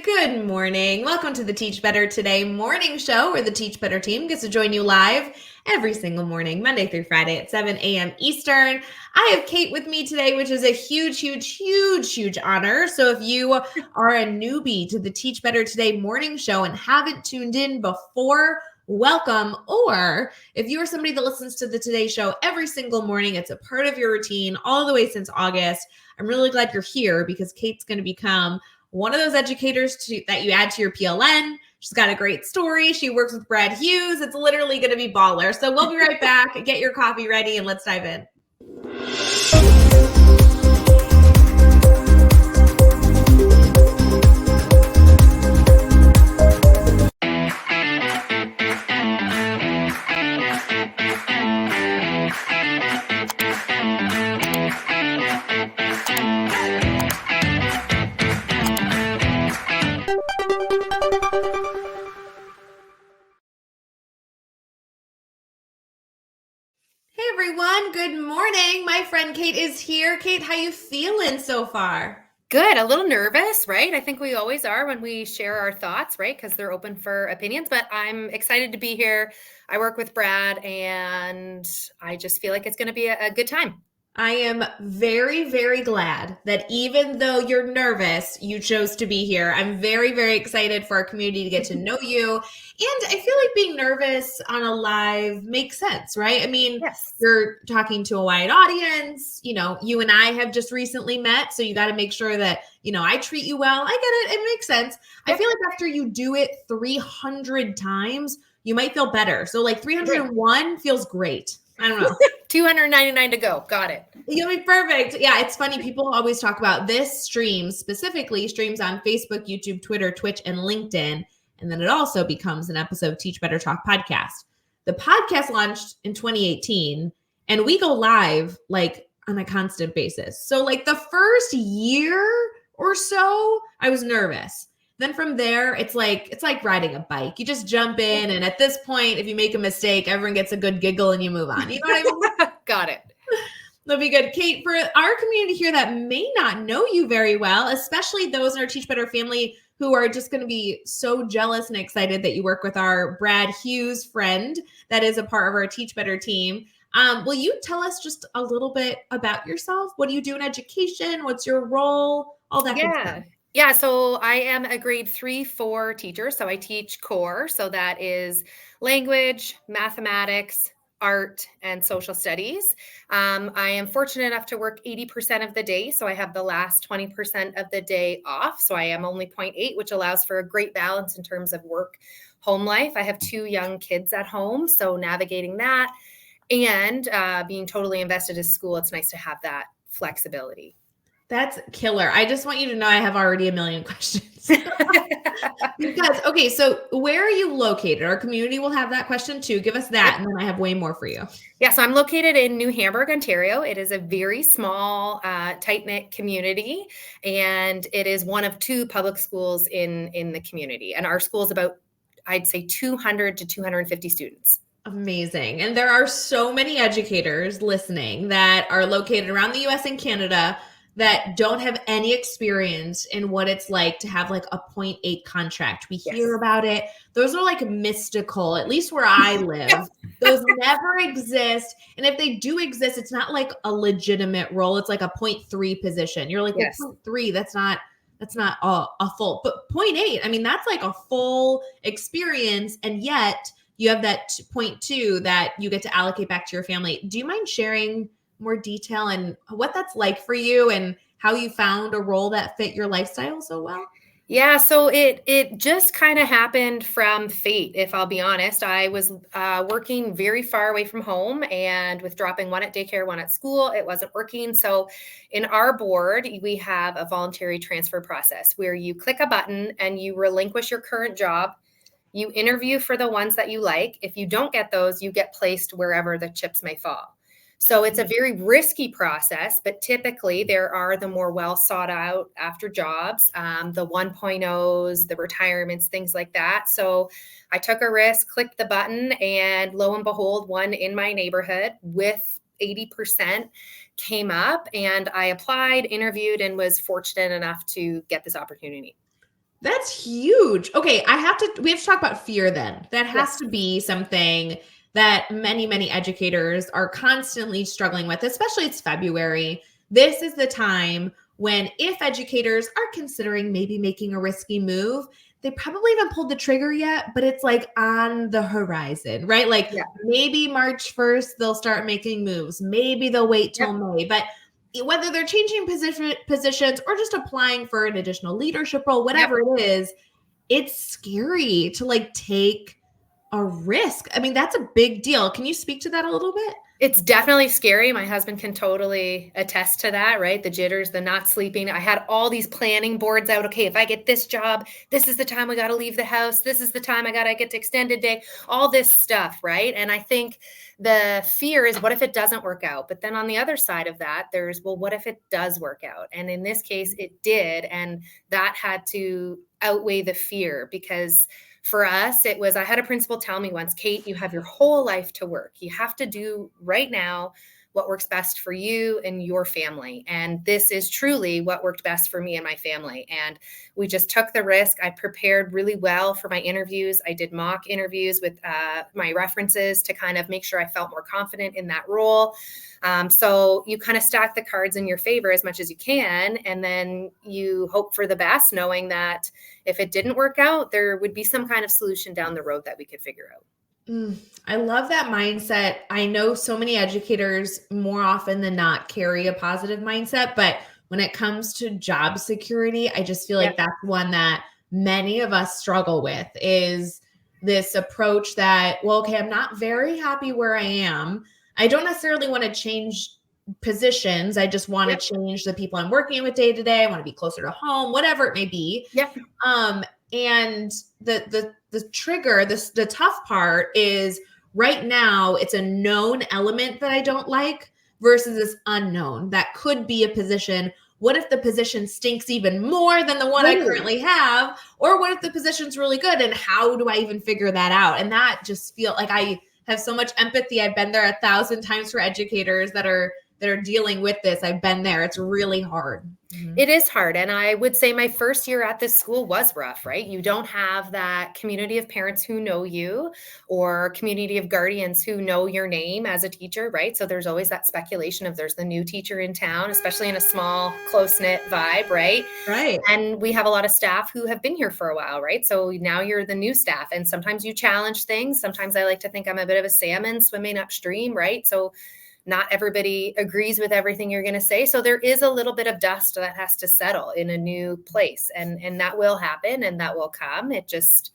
Good morning. Welcome to the Teach Better Today morning show where the Teach Better team gets to join you live every single morning, Monday through Friday at 7 a.m. Eastern. I have Kate with me today, which is a huge honor. So if you are a newbie to the Teach Better Today morning show and haven't tuned in before, welcome. Or if you are somebody that listens to the Today Show every single morning, it's a part of your routine all the way since August. I'm really glad you're here because Kate's going to become one of those educators that you add to your PLN. She's got a great story. She works with Brad Hughes. It's literally going to be baller. So we'll be right back. Get your coffee ready and let's dive in. Hey everyone, good morning. My friend Kate is here. Kate, how you feeling so far? Good. A little nervous, right? I think we always are when we share our thoughts, right? Because they're open for opinions, but I'm excited to be here. I work with Brad and I just feel like it's going to be a good time. I am very glad that even though you're nervous, you chose to be here. I'm very excited for our community to get to know you. And I feel like being nervous on a live makes sense, right? I mean, Yes. You're talking to a wide audience. You know, you and I have just recently met, so you got to make sure that, I treat you well. I get it. It makes sense. Yep. I feel like after you do it 300 times, you might feel better. So like 301 feels great. I don't know. 299 to go. Got it. You'll be perfect. Yeah, it's funny. People always talk about this stream, specifically streams on Facebook, YouTube, Twitter, Twitch, and LinkedIn. And then it also becomes an episode of Teach Better Talk podcast. The podcast launched in 2018, and we go live like on a constant basis. So like the first year or so, I was nervous. Then from there, it's like riding a bike. You just jump in, and at this point, if you make a mistake, everyone gets a good giggle and you move on. You know what I mean? Got it. That'll be good. Kate, for our community here that may not know you very well, especially those in our Teach Better family who are just going to be so jealous and excited that you work with our Brad Hughes friend that is a part of our Teach Better team. Will you tell us just a little bit about yourself? What do you do in education? What's your role? All that good stuff. Yeah, so I am a grade 3-4 teacher. So I teach core. So that is language, mathematics, art, and social studies. I am fortunate enough to work 80% of the day. So I have the last 20% of the day off. So I am only 0.8, which allows for a great balance in terms of work, home life. I have 2 young kids at home. So navigating that and being totally invested in school, it's nice to have that flexibility. That's killer. I just want you to know I have already a million questions. Because, okay, so where are you located? Our community will have that question too. Give us that, and then I have way more for you. Yeah, so I'm located in New Hamburg, Ontario. It is a very small, tight-knit community, and it is one of 2 public schools in the community. And our school is about, I'd say, 200 to 250 students. Amazing. And there are so many educators listening that are located around the US and Canada that don't have any experience in what it's like to have like a 0.8 contract. We hear about it. Those are like mystical, at least where I live. Those never exist. And if they do exist, it's not like a legitimate role. It's like a 0.3 position. You're like, well, 0.3, that's not a full, but 0.8, I mean, that's like a full experience. And yet you have that 0.2 that you get to allocate back to your family. Do you mind sharing more detail and what that's like for you and how you found a role that fit your lifestyle so well? Yeah, so it just kind of happened from fate, if I'll be honest. I was working very far away from home, and with dropping one at daycare, one at school, it wasn't working. So in our board, we have a voluntary transfer process where you click a button and you relinquish your current job. You interview for the ones that you like. If you don't get those, you get placed wherever the chips may fall. So it's a very risky process, but typically there are the more well sought out after jobs, the 1.0s, the retirements, things like that. So I took a risk, clicked the button, and lo and behold, one in my neighborhood with 80% came up, and I applied, interviewed, and was fortunate enough to get this opportunity. That's huge. Okay, we have to talk about fear then. That has Yes. to be something that many, many educators are constantly struggling with, especially it's February. This is the time when if educators are considering maybe making a risky move, they probably haven't pulled the trigger yet, but it's like on the horizon, right? Like Yeah. maybe March 1st, they'll start making moves. Maybe they'll wait till Yep. May, but whether they're changing positions or just applying for an additional leadership role, Yep. whatever it is, it's scary to like take a risk. I mean, that's a big deal. Can you speak to that a little bit? It's definitely scary. My husband can totally attest to that, right? The jitters, the not sleeping. I had all these planning boards out. Okay, if I get this job, this is the time we got to leave the house. This is the time I got to get to extended day, all this stuff, right? And I think the fear is, what if it doesn't work out? But then on the other side of that, there's, well, what if it does work out? And in this case, it did. And that had to outweigh the fear, because for us, it was, I had a principal tell me once, Kate, you have your whole life to work. You have to do right now what works best for you and your family. And this is truly what worked best for me and my family. And we just took the risk. I prepared really well for my interviews. I did mock interviews with my references to kind of make sure I felt more confident in that role. So you kind of stack the cards in your favor as much as you can. And then you hope for the best, knowing that if it didn't work out, there would be some kind of solution down the road that we could figure out. I love that mindset. I know so many educators more often than not carry a positive mindset, but when it comes to job security, I just feel like that's one that many of us struggle with, is this approach that, well, okay, I'm not very happy where I am. I don't necessarily want to change positions. I just want to change the people I'm working with day to day. I want to be closer to home, whatever it may be. Yep. And the trigger, the tough part is right now it's a known element that I don't like versus this unknown that could be a position. What if the position stinks even more than the one I currently have? Or what if the position's really good? And how do I even figure that out? And that just feel like I have so much empathy. I've been there 1,000 times for educators that are dealing with this. I've been there. It's really hard. It is hard. And I would say my first year at this school was rough, right? You don't have that community of parents who know you, or community of guardians who know your name as a teacher, right? So there's always that speculation of there's the new teacher in town, especially in a small, close-knit vibe, right? Right. And we have a lot of staff who have been here for a while, right? So now you're the new staff, and sometimes you challenge things. Sometimes I like to think I'm a bit of a salmon swimming upstream, right? So not everybody agrees with everything you're going to say. So there is a little bit of dust that has to settle in a new place. And that will happen and that will come. It just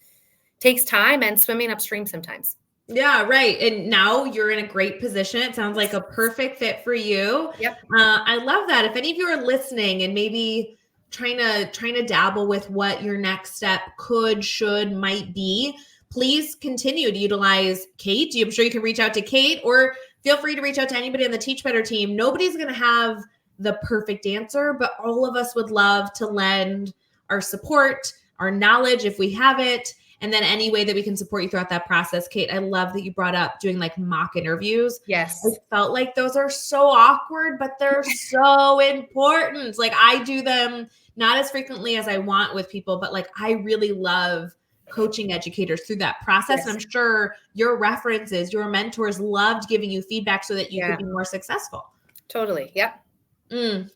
takes time and swimming upstream sometimes. Yeah, right. And now you're in a great position. It sounds like a perfect fit for you. Yep. I love that. If any of you are listening and maybe trying to dabble with what your next step could, should, might be, please continue to utilize Kate. I'm sure you can reach out to Kate, or feel free to reach out to anybody on the Teach Better team. Nobody's going to have the perfect answer, but all of us would love to lend our support, our knowledge if we have it, and then any way that we can support you throughout that process. Kate, I love that you brought up doing like mock interviews. Yes. I felt like those are so awkward, but they're so important. Like I do them not as frequently as I want with people, but like I really love coaching educators through that process. Yes. And I'm sure your references, your mentors loved giving you feedback so that you could be more successful. Totally. Yep.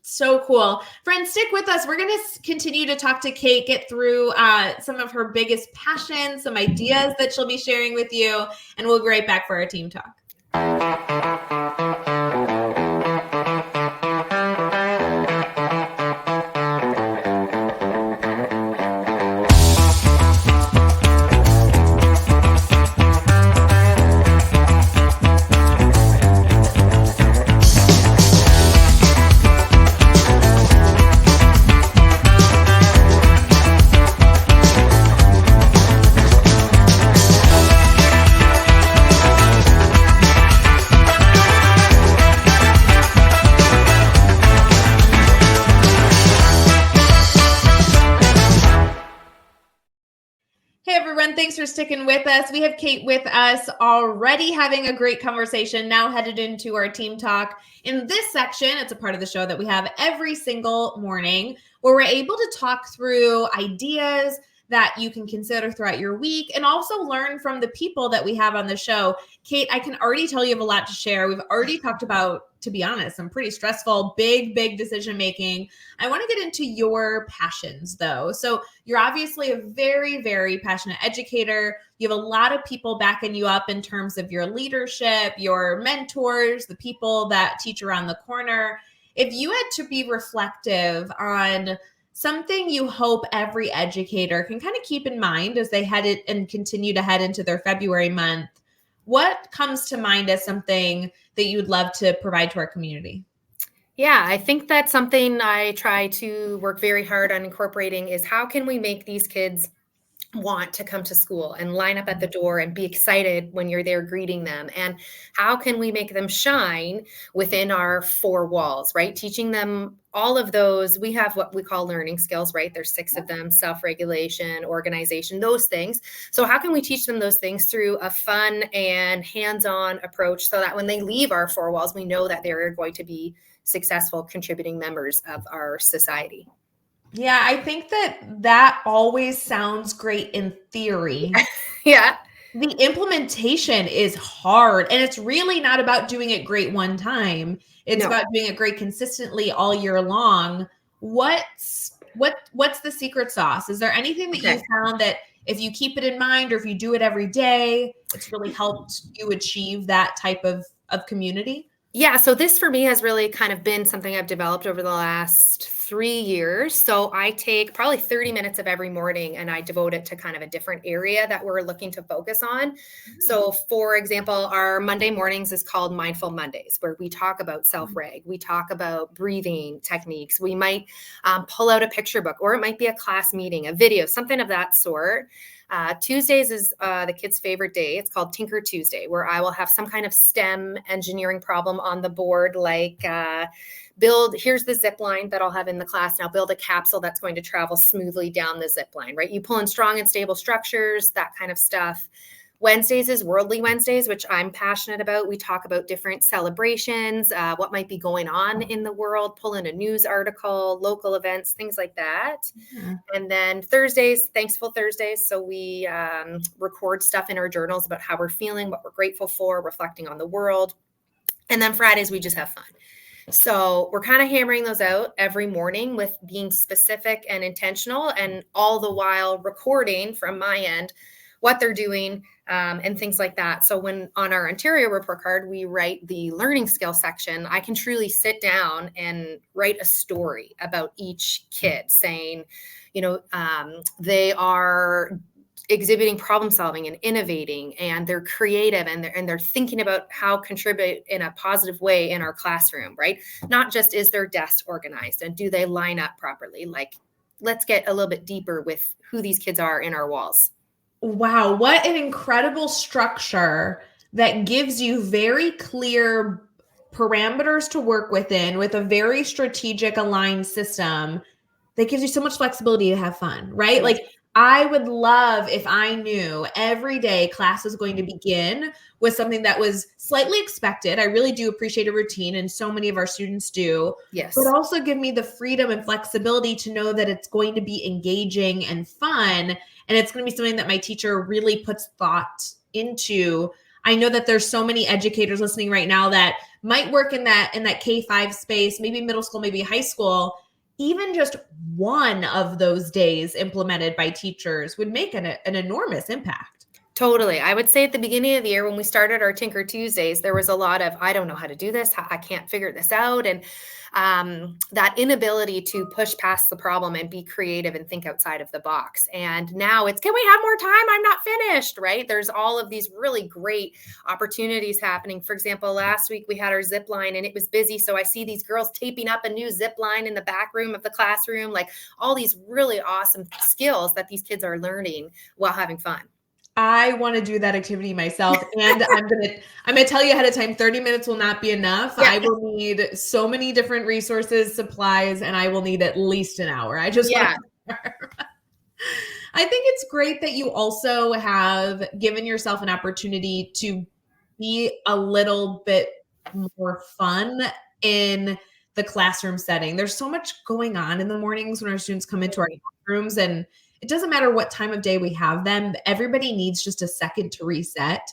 So cool. Friends, stick with us. We're going to continue to talk to Kate, get through some of her biggest passions, some ideas that she'll be sharing with you, and we'll be right back for our team talk. everyone. Thanks for sticking with us. We have Kate with us already having a great conversation, now headed into our team talk. In this section, it's a part of the show that we have every single morning where we're able to talk through ideas that you can consider throughout your week and also learn from the people that we have on the show. Kate, I can already tell you have a lot to share. We've already talked about, to be honest, some pretty stressful, big decision making. I want to get into your passions though. So you're obviously a very, very passionate educator. You have a lot of people backing you up in terms of your leadership, your mentors, the people that teach around the corner. If you had to be reflective on something you hope every educator can kind of keep in mind as they head it and continue to head into their February month, what comes to mind as something that you would love to provide to our community? Yeah, I think that's something I try to work very hard on incorporating is how can we make these kids want to come to school and line up at the door and be excited when you're there greeting them? And how can we make them shine within our four walls, right? Teaching them all of those. We have what we call learning skills, right? There's 6 of them: self-regulation, organization, those things. So how can we teach them those things through a fun and hands-on approach so that when they leave our four walls, we know that they're going to be successful contributing members of our society? Yeah, I think that always sounds great in theory. Yeah. The implementation is hard, and it's really not about doing it great one time. It's No. about doing it great consistently all year long. What's the secret sauce? Is there anything that you Okay. found that if you keep it in mind or if you do it every day, it's really helped you achieve that type of community? Yeah, so this for me has really kind of been something I've developed over the last 3 years. So I take probably 30 minutes of every morning and I devote it to kind of a different area that we're looking to focus on. So, for example, our Monday mornings is called Mindful Mondays, where we talk about self-reg, we talk about breathing techniques. We might pull out a picture book, or it might be a class meeting, a video, something of that sort. Tuesdays is the kids' favorite day. It's called Tinker Tuesday, where I will have some kind of STEM engineering problem on the board, like here's the zip line that I'll have in the class. Now build a capsule that's going to travel smoothly down the zip line, right? You pull in strong and stable structures, that kind of stuff. Wednesdays is Worldly Wednesdays, which I'm passionate about. We talk about different celebrations, what might be going on in the world, pull in a news article, local events, things like that. Yeah. And then Thursdays, Thankful Thursdays. So we record stuff in our journals about how we're feeling, what we're grateful for, reflecting on the world. And then Fridays, we just have fun. So we're kind of hammering those out every morning with being specific and intentional, and all the while recording from my end what they're doing and things like that. So when on our Ontario report card, we write the learning skill section, I can truly sit down and write a story about each kid saying, they are exhibiting problem solving and innovating, and they're creative, and they're thinking about how contribute in a positive way in our classroom, right? Not just is their desk organized and do they line up properly? Like, let's get a little bit deeper with who these kids are in our walls. Wow, what an incredible structure that gives you very clear parameters to work within with a very strategic aligned system that gives you so much flexibility to have fun, right? Yes. Like I would love if I knew every day class was going to begin with something that was slightly expected. I really do appreciate a routine, and so many of our students do, Yes. but also give me the freedom and flexibility to know that it's going to be engaging and fun. And it's going to be something that my teacher really puts thought into. I know that there's so many educators listening right now that might work in that K-5 space, maybe middle school, maybe high school. Even just one of those days implemented by teachers would make an enormous impact. Totally. I would say at the beginning of the year when we started our Tinker Tuesdays, there was a lot of, I don't know how to do this. I can't figure this out. And that inability to push past the problem and be creative and think outside of the box. And now it's, can we have more time? I'm not finished, right? There's all of these really great opportunities happening. For example, last week we had our zip line and it was busy. So I see these girls taping up a new zip line in the back room of the classroom, like all these really awesome skills that these kids are learning while having fun. I want to do that activity myself. And I'm gonna tell you ahead of time, 30 minutes will not be enough. Yeah. I will need so many different resources, supplies, and I will need at least an hour. I just want to I think it's great that you also have given yourself an opportunity to be a little bit more fun in the classroom setting. There's so much going on in the mornings when our students come into our classrooms, and it doesn't matter what time of day we have them. Everybody needs just a second to reset.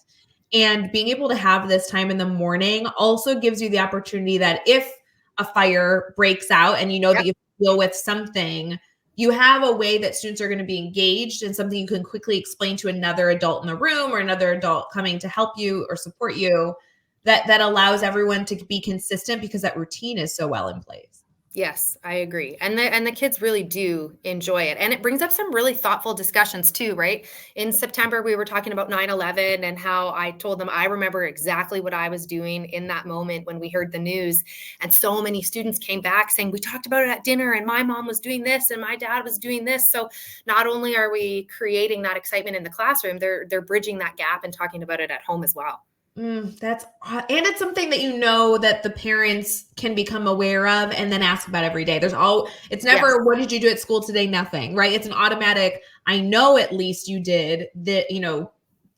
And being able to have this time in the morning also gives you the opportunity that if a fire breaks out and you know that Yep. you deal with something, you have a way that students are going to be engaged and something you can quickly explain to another adult in the room or another adult coming to help you or support you, that allows everyone to be consistent because that routine is so well in place. Yes, I agree. And the kids really do enjoy it. And it brings up some really thoughtful discussions too, right? In September, we were talking about 9/11 and how I told them I remember exactly what I was doing in that moment when we heard the news. And so many students came back saying, we talked about it at dinner and my mom was doing this and my dad was doing this. So not only are we creating that excitement in the classroom, they're bridging that gap and talking about it at home as well. And it's something that you know that the parents can become aware of and then ask about every day. It's never, Yes. what did you do at school today? Nothing, right? It's an automatic, I know at least you did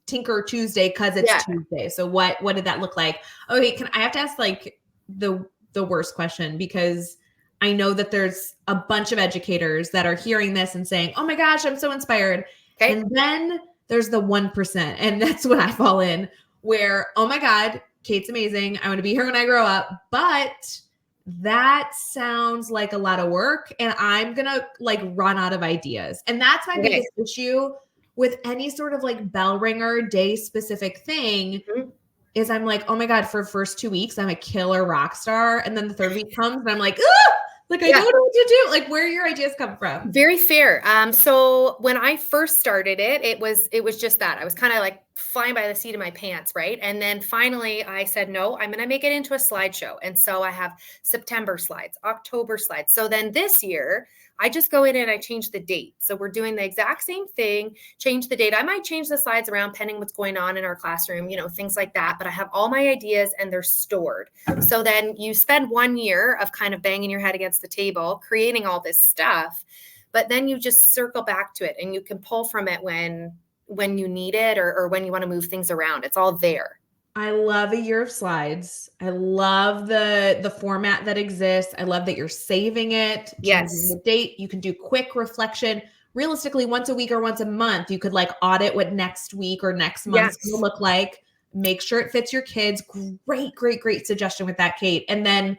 Tinker Tuesday because it's Yeah. Tuesday. So what did that look like? Okay, I have to ask like the worst question, because I know that there's a bunch of educators that are hearing this and saying, oh my gosh, I'm so inspired. Okay. And then there's the 1%, and that's what I fall in, where, oh my God, Kate's amazing. I want to be here when I grow up, but that sounds like a lot of work and I'm going to like run out of ideas. And that's my biggest issue with any sort of like bell ringer day specific thing. Mhm. Is I'm like, oh my God, for first 2 weeks, I'm a killer rock star. And then the third week comes and I'm like, ah! Like, I don't know what to do. Like, where your ideas come from? Very fair. So when I first started it was just that. I was kind of like flying by the seat of my pants, right? And then finally I said, no, I'm going to make it into a slideshow. And so I have September slides, October slides. So then this year, I just go in and I change the date. So we're doing the exact same thing, change the date. I might change the slides around pending what's going on in our classroom, things like that. But I have all my ideas and they're stored. So then you spend 1 year of kind of banging your head against the table, creating all this stuff, but then you just circle back to it and you can pull from it when you need it or when you want to move things around. It's all there. I love a year of slides. I love the format that exists. I love that you're saving it, changing the date. You can do quick reflection. Realistically, once a week or once a month, you could like audit what next week or next month will look like. Make sure it fits your kids. Great suggestion with that, Kate. And then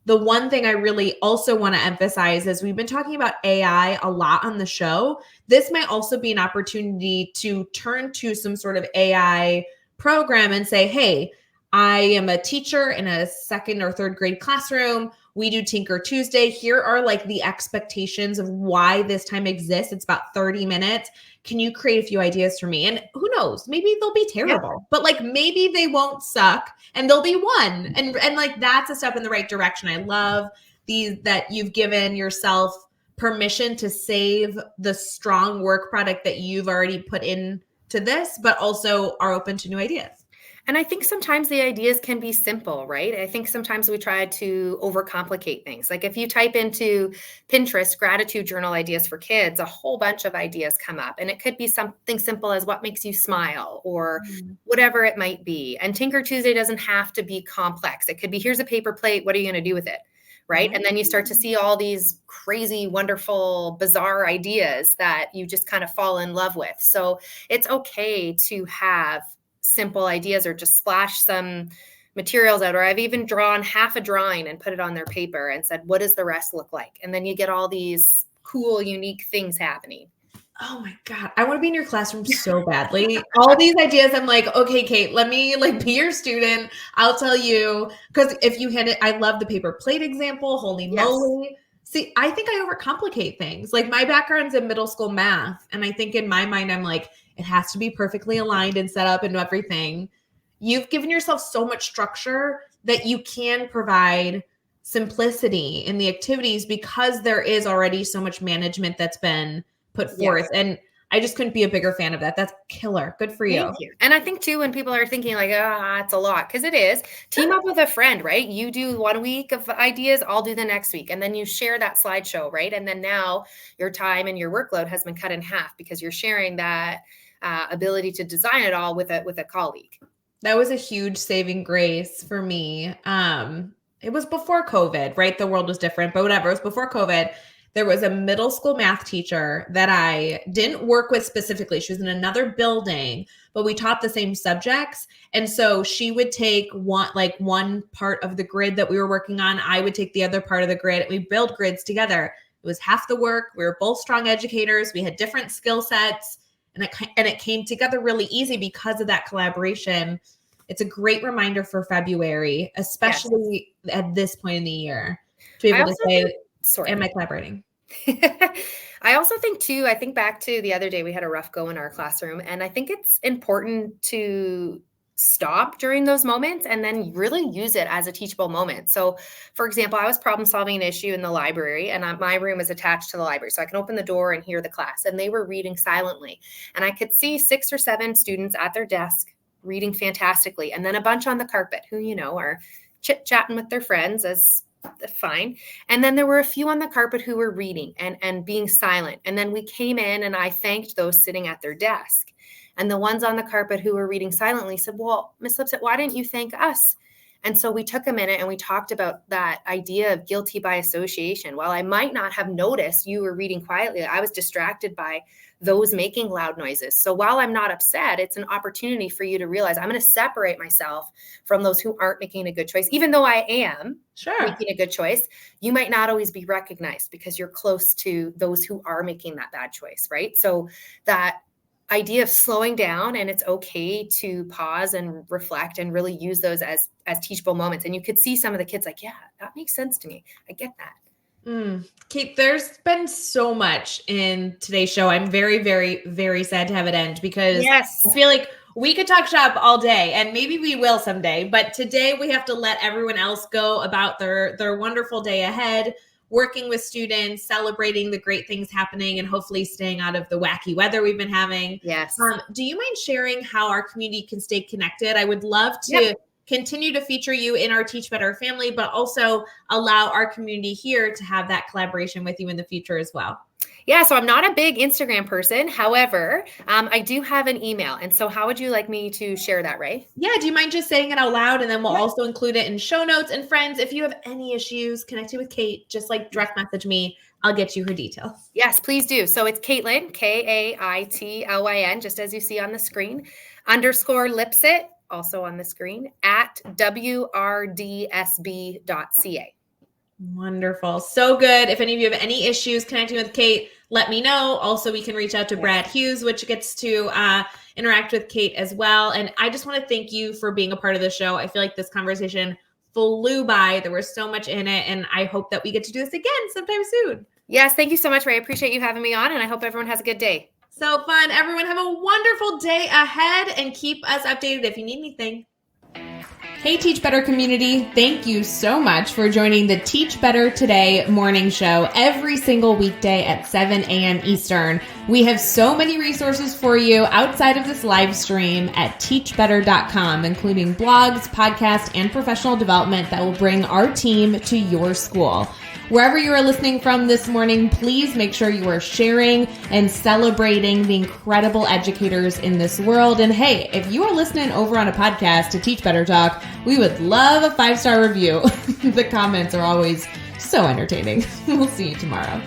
the one thing I really also want to emphasize is we've been talking about AI a lot on the show. This might also be an opportunity to turn to some sort of AI program and say, hey, I am a teacher in a second or third grade classroom. We do Tinker Tuesday. Here are like the expectations of why this time exists. It's about 30 minutes. Can you create a few ideas for me? And who knows, maybe they'll be terrible, but like maybe they won't suck and they'll be one. And like that's a step in the right direction. I love that you've given yourself permission to save the strong work product that you've already put in to this, but also are open to new ideas. And I think sometimes the ideas can be simple, right? I think sometimes we try to overcomplicate things. Like if you type into Pinterest gratitude journal ideas for kids, a whole bunch of ideas come up. And it could be something simple as what makes you smile or whatever it might be. And Tinker Tuesday doesn't have to be complex. It could be, here's a paper plate. What are you going to do with it? Right. And then you start to see all these crazy, wonderful, bizarre ideas that you just kind of fall in love with. So it's okay to have simple ideas or just splash some materials out. Or I've even drawn half a drawing and put it on their paper and said, what does the rest look like? And then you get all these cool, unique things happening. Oh my God. I want to be in your classroom so badly. All these ideas, I'm like, okay, Kate, let me like be your student. I'll tell you. Because if you hit it, I love the paper plate example. Holy moly. See, I think I overcomplicate things. Like my background's in middle school math. And I think in my mind, I'm like, it has to be perfectly aligned and set up and everything. You've given yourself so much structure that you can provide simplicity in the activities because there is already so much management that's been put forth. And I just couldn't be a bigger fan of that. That's killer. Good for you. Thank you. And I think too, when people are thinking like, it's a lot, because it is, team up with a friend, right? You do 1 week of ideas, I'll do the next week. And then you share that slideshow, right? And then now your time and your workload has been cut in half because you're sharing that ability to design it all with a colleague. That was a huge saving grace for me. It was before COVID, right? The world was different, but whatever. It was before COVID. There was a middle school math teacher that I didn't work with specifically. She was in another building, but we taught the same subjects. And so she would take one part of the grid that we were working on. I would take the other part of the grid. We build grids together. It was half the work. We were both strong educators. We had different skill sets, and it came together really easy because of that collaboration. It's a great reminder for February, especially at this point in the year, to be able to say, am I collaborating? I also think too, I think back to the other day, we had a rough go in our classroom, and I think it's important to stop during those moments and then really use it as a teachable moment. So for example, I was problem solving an issue in the library, and my room is attached to the library. So I can open the door and hear the class, and they were reading silently. And I could see 6 or 7 students at their desk reading fantastically. And then a bunch on the carpet who, are chit-chatting with their friends, as fine. And then there were a few on the carpet who were reading and being silent. And then we came in and I thanked those sitting at their desk. And the ones on the carpet who were reading silently said, well, Ms. Lipsit, why didn't you thank us? And so we took a minute and we talked about that idea of guilty by association. While I might not have noticed you were reading quietly, I was distracted by those making loud noises. So while I'm not upset, it's an opportunity for you to realize I'm going to separate myself from those who aren't making a good choice. Even though I am making a good choice, you might not always be recognized because you're close to those who are making that bad choice, right? So that idea of slowing down, and it's okay to pause and reflect and really use those as teachable moments. And you could see some of the kids like, yeah, that makes sense to me. I get that. Kate, there's been so much in today's show. I'm very, very, very sad to have it end because I feel like we could talk shop all day, and maybe we will someday. But today we have to let everyone else go about their wonderful day ahead, working with students, celebrating the great things happening, and hopefully staying out of the wacky weather we've been having. Yes. Do you mind sharing how our community can stay connected? I would love to continue to feature you in our Teach Better family, but also allow our community here to have that collaboration with you in the future as well. Yeah, so I'm not a big Instagram person. However, I do have an email. And so how would you like me to share that, Ray? Yeah, do you mind just saying it out loud? And then we'll also include it in show notes. And friends, if you have any issues connecting with Kate, just direct message me. I'll get you her details. Yes, please do. So it's Kaitlyn, Kaitlyn, just as you see on the screen, _Lipsit, also on the screen, at wrdsb.ca. Wonderful. So good. If any of you have any issues connecting with Kate, let me know. Also, we can reach out to Brad Hughes, which gets to interact with Kate as well. And I just want to thank you for being a part of the show. I feel like this conversation flew by. There was so much in it. And I hope that we get to do this again sometime soon. Yes. Thank you so much, Ray. I appreciate you having me on. And I hope everyone has a good day. So fun. Everyone have a wonderful day ahead and keep us updated if you need anything. Hey, Teach Better community. Thank you so much for joining the Teach Better Today morning show every single weekday at 7 a.m. Eastern. We have so many resources for you outside of this live stream at teachbetter.com, including blogs, podcasts, and professional development that will bring our team to your school. Wherever you are listening from this morning, please make sure you are sharing and celebrating the incredible educators in this world. And hey, if you are listening over on a podcast to Teach Better Talk, we would love a 5-star review. The comments are always so entertaining. We'll see you tomorrow.